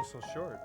go so short?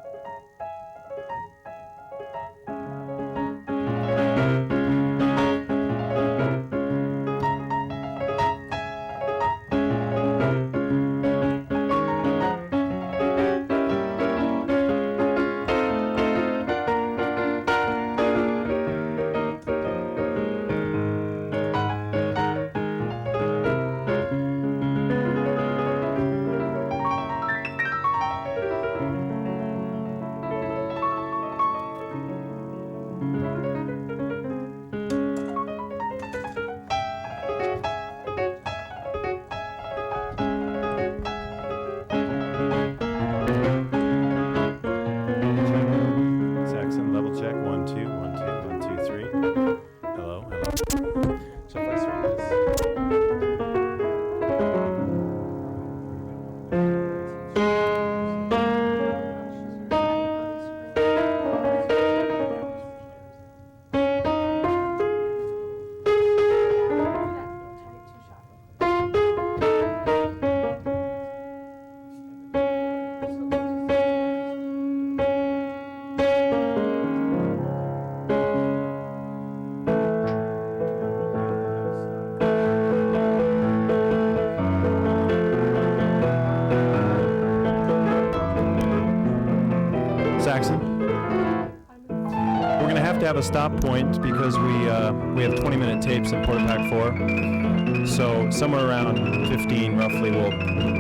Have a stop point because we have 20-minute tapes in Porta Pack 4, so somewhere around 15 roughly we'll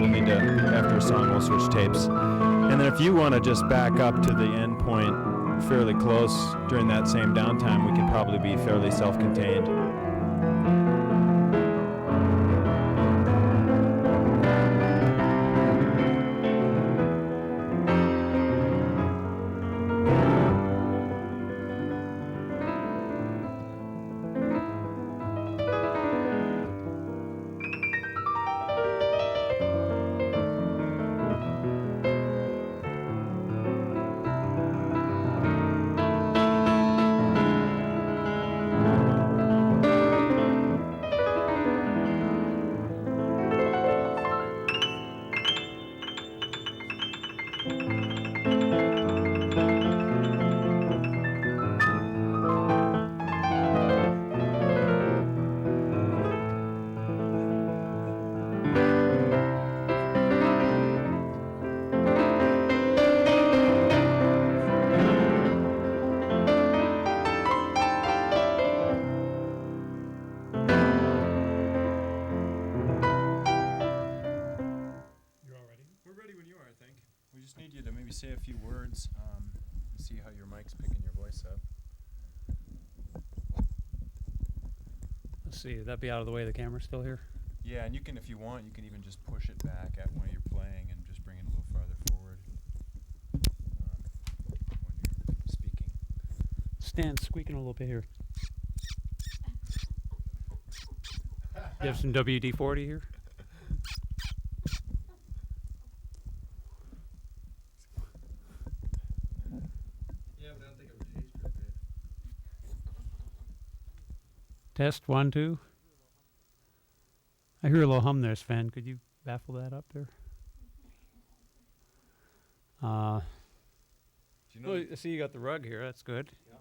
need to, after a song we'll switch tapes, and then if you want to just back up to the end point fairly close during that same downtime, we can probably be fairly self-contained. Say a few words and see how your mic's picking your voice up. Let's see, would that be out of the way? The camera's still here? Yeah, and you can, if you want, you can even just push it back at when you're playing and just bring it a little farther forward when you're speaking. Stan's squeaking a little bit here. You have some WD-40 here? Test 1, 2. I hear a little hum there, Sven. Could you baffle that up there? I see you got the rug here. That's good. Yeah.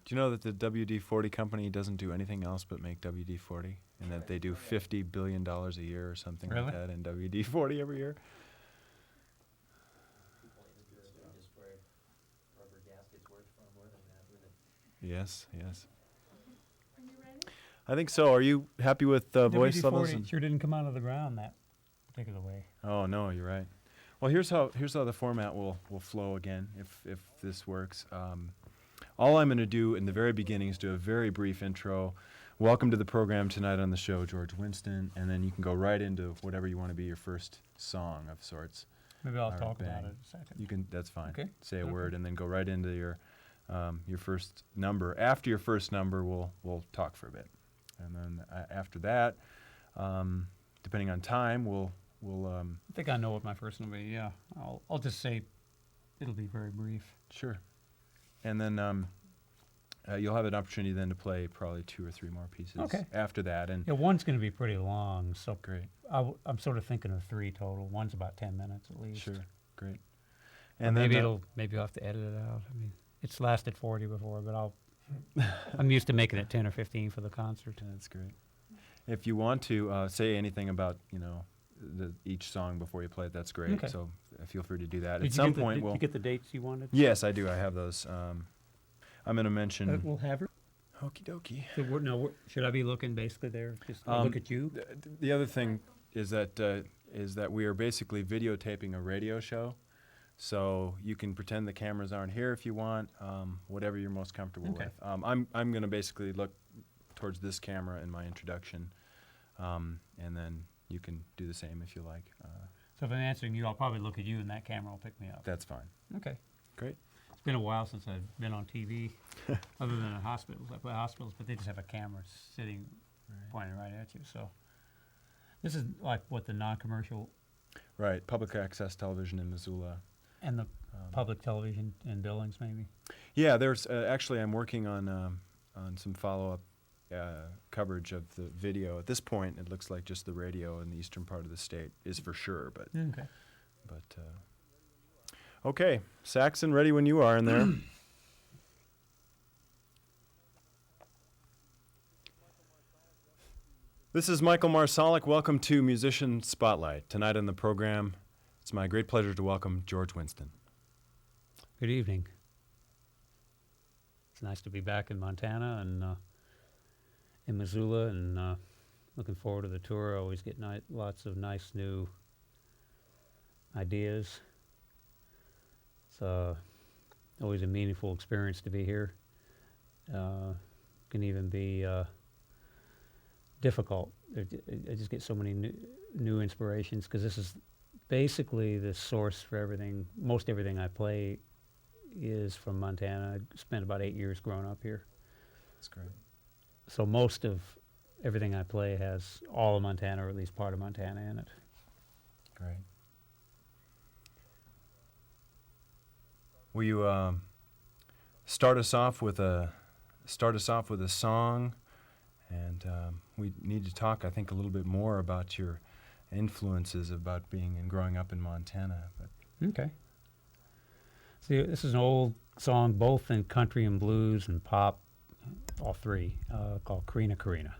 Do you know that the WD-40 company doesn't do anything else but make WD-40, and that they do $50 billion a year or something like that in WD-40 every year? Yes, yes. Are you ready? I think so. Are you happy with voice levels? WD-40 sure didn't come out of the ground that particular way. Oh no, you're right. Well, here's how the format will flow again if this works. All I'm going to do in the very beginning is do a very brief intro. Welcome to the program tonight on the show, George Winston, and then you can go right into whatever you want to be your first song of sorts. Maybe I'll talk about it in a second. You can. That's fine. Okay. Say a word and then go right into your first number. After your first number, we'll talk for a bit, and then after that, depending on time, we'll. I think I know what my first number is. Yeah, I'll just say it'll be very brief. Sure, and then you'll have an opportunity then to play probably 2 or 3 more pieces Okay. after that. And Yeah, one's going to be pretty long, so great, I'm sort of thinking of 3 total. One's about 10 minutes at least. sure, great. Or And maybe then maybe I'll have to edit it out. I mean, it's lasted 40 before, but I'm used to making it 10 or 15 for the concert. that's great. If you want to say anything about each song before you play it, that's great. Okay. So feel free to do that. Did At you some get point, did you get the dates you wanted? yes, I do. I have those. I'm going to mention. We'll have her. Okie dokie. So should I be looking basically there? Just look at you? The other thing is that we are basically videotaping a radio show, so you can pretend the cameras aren't here if you want. Whatever you're most comfortable Okay. with. I'm going to basically look towards this camera in my introduction, and then you can do the same if you like. So if I'm answering you, I'll probably look at you and that camera will pick me up. That's fine. Okay. Great. It's been a while since I've been on TV, other than in hospitals. I play hospitals, but they just have a camera sitting, pointing right at you. So this is like what the non-commercial Right. Public access television in Missoula. and the public television in Billings, maybe. Yeah, there's actually I'm working on some follow-up coverage of the video. At this point, it looks like just the radio in the eastern part of the state is for sure. But okay, Saxon, ready when you are in there. This is Michael Marsolek. Welcome to Musician Spotlight. Tonight on the program, it's my great pleasure to welcome George Winston. Good evening. It's nice to be back in Montana and in Missoula, and looking forward to the tour. I always get lots of nice new ideas. It's always a meaningful experience to be here. Can even be difficult. I just get so many new inspirations, because this is basically the source for everything. Most everything I play is from Montana. I spent about 8 years growing up here. That's great. So most of everything I play has all of Montana, or at least part of Montana, in it. Great. Will you start us off with a song, and we need to talk, I think, a little bit more about your influences about being and growing up in Montana. But Okay. See, this is an old song, both in country and blues and pop, all three, called Carina Carina.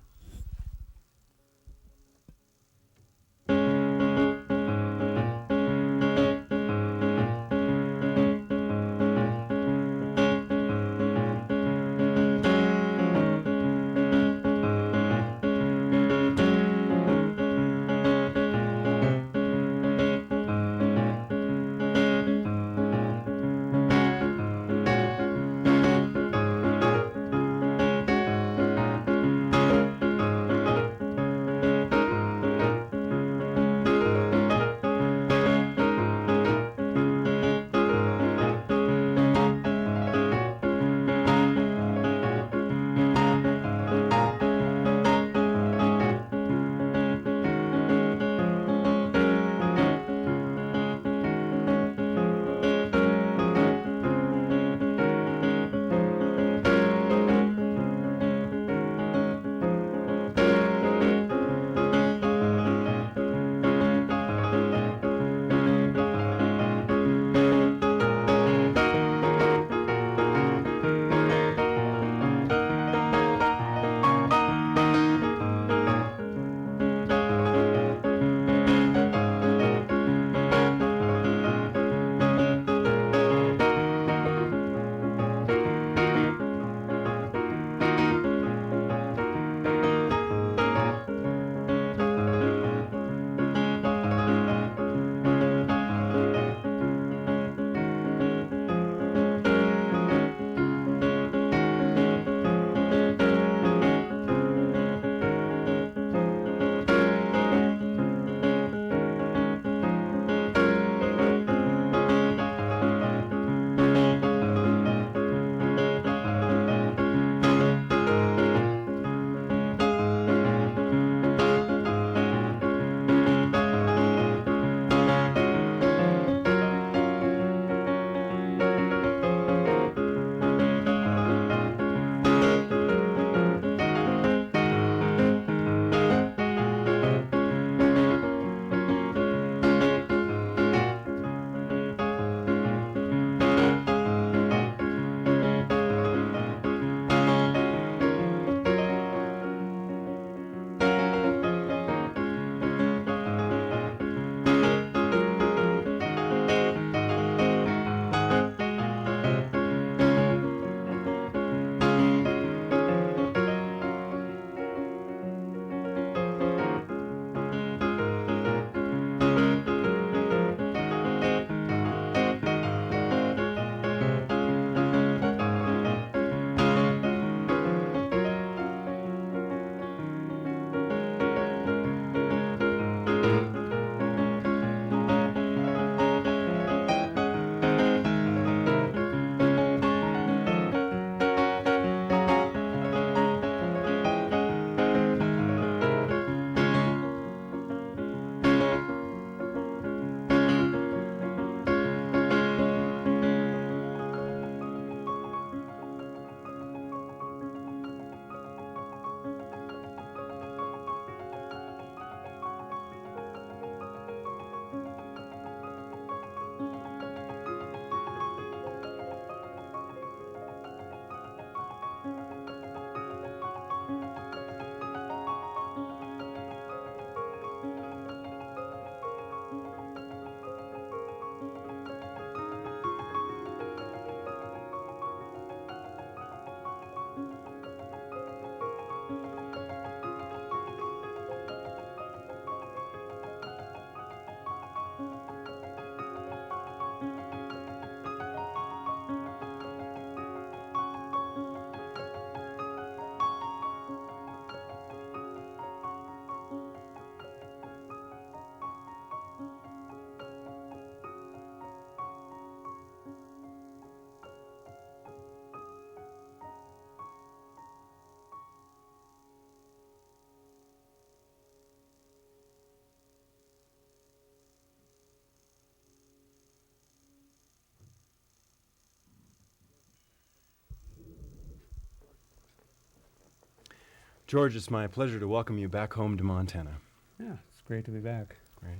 George, it's my pleasure to welcome you back home to Montana. Yeah, it's great to be back. Great.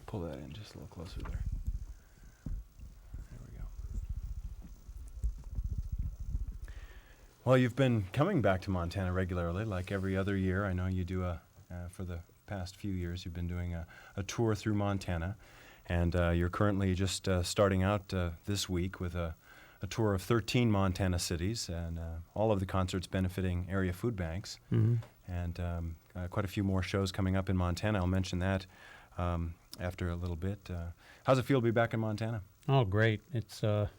Pull that in just a little closer there. There we go. Well, you've been coming back to Montana regularly, like every other year. I know you do for the past few years, you've been doing a tour through Montana. And you're currently just starting out this week with a tour of 13 Montana cities, and all of the concerts benefiting area food banks. Mm-hmm. And quite a few more shows coming up in Montana. I'll mention that after a little bit. How's it feel to be back in Montana? Oh, great. It's, I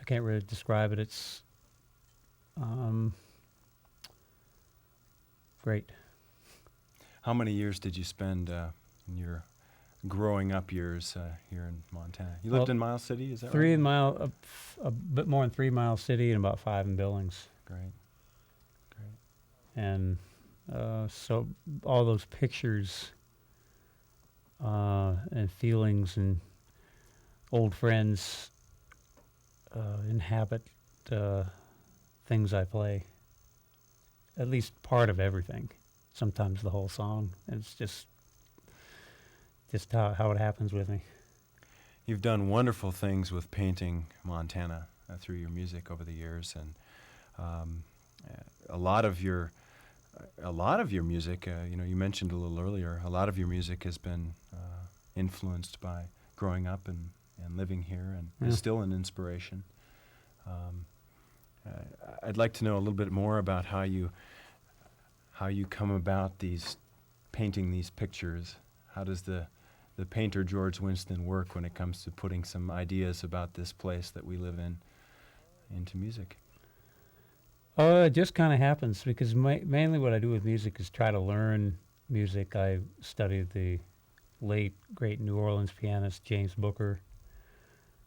can't really describe it. It's great. How many years did you spend in your growing up years here in Montana? You lived in Miles City, is that right? A bit more than 3 Mile City and about 5 in Billings. Great. And so all those pictures and feelings and old friends inhabit things I play. At least part of everything. Sometimes the whole song. It's just how it happens with me. You've done wonderful things with painting Montana through your music over the years, and a lot of your music, you mentioned a little earlier, a lot of your music has been influenced by growing up and living here, and is still an inspiration. I'd like to know a little bit more about how you come about painting these pictures. How does the painter George Winston work when it comes to putting some ideas about this place that we live in into music? It just kind of happens because mainly what I do with music is try to learn music. I studied the late, great New Orleans pianist James Booker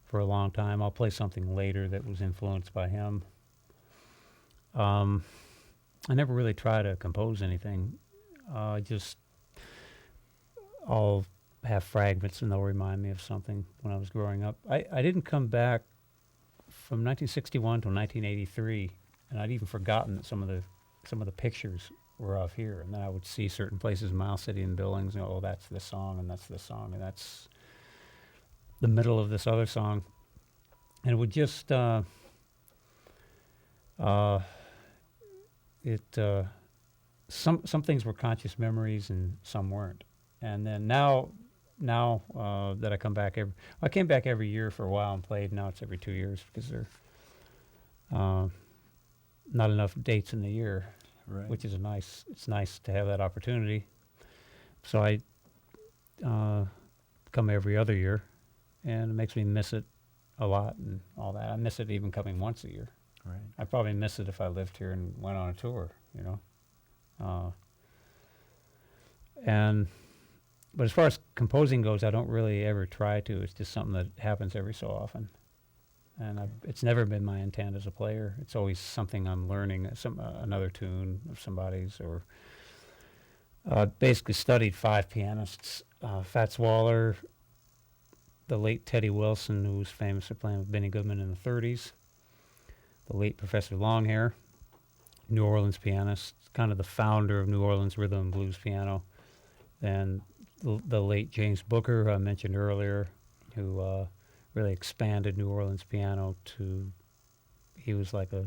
for a long time. I'll play something later that was influenced by him. I never really try to compose anything. I'll have fragments and they'll remind me of something when I was growing up. I didn't come back from 1961 to 1983, and I'd even forgotten that some of the pictures were off here. And then I would see certain places, Miles City and Billings, oh, that's this song, and that's this song, and that's the middle of this other song. And it would just, some things were conscious memories and some weren't. And then now that I come back I came back every year for a while and played. Now it's every 2 years because there are not enough dates in the year, Right. which is it's nice to have that opportunity. So I come every other year, and it makes me miss it a lot and all that. I miss it even coming once a year. Right. I'd probably miss it if I lived here and went on a tour, But as far as composing goes, I don't really ever try to. It's just something that happens every so often. And it's never been my intent as a player. It's always something I'm learning, another tune of somebody's, or basically studied 5 pianists. Fats Waller, the late Teddy Wilson, who was famous for playing with Benny Goodman in the 30s, the late Professor Longhair, New Orleans pianist, kind of the founder of New Orleans rhythm and blues piano, and the late James Booker, who I mentioned earlier, who really expanded New Orleans piano to, he was like a